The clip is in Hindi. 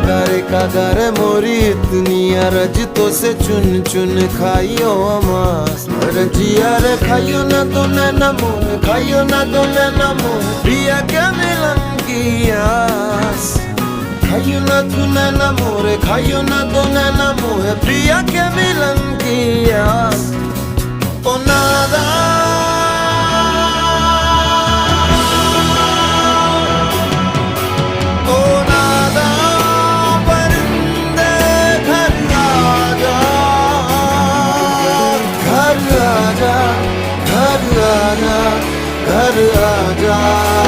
कागारे मोरी इतनी अरज तो से चुन चुन खाइयो अमास रजिया रे खाइयो ना तो नैना मोहे खाइयो ना तो नैना मोहे पिया क्या मिलन की आस खाइयो ना तू नैना मोरे खाइयो ना तो नैना मोहे पिया क्या मिलन की आस ओ नादा घर आजा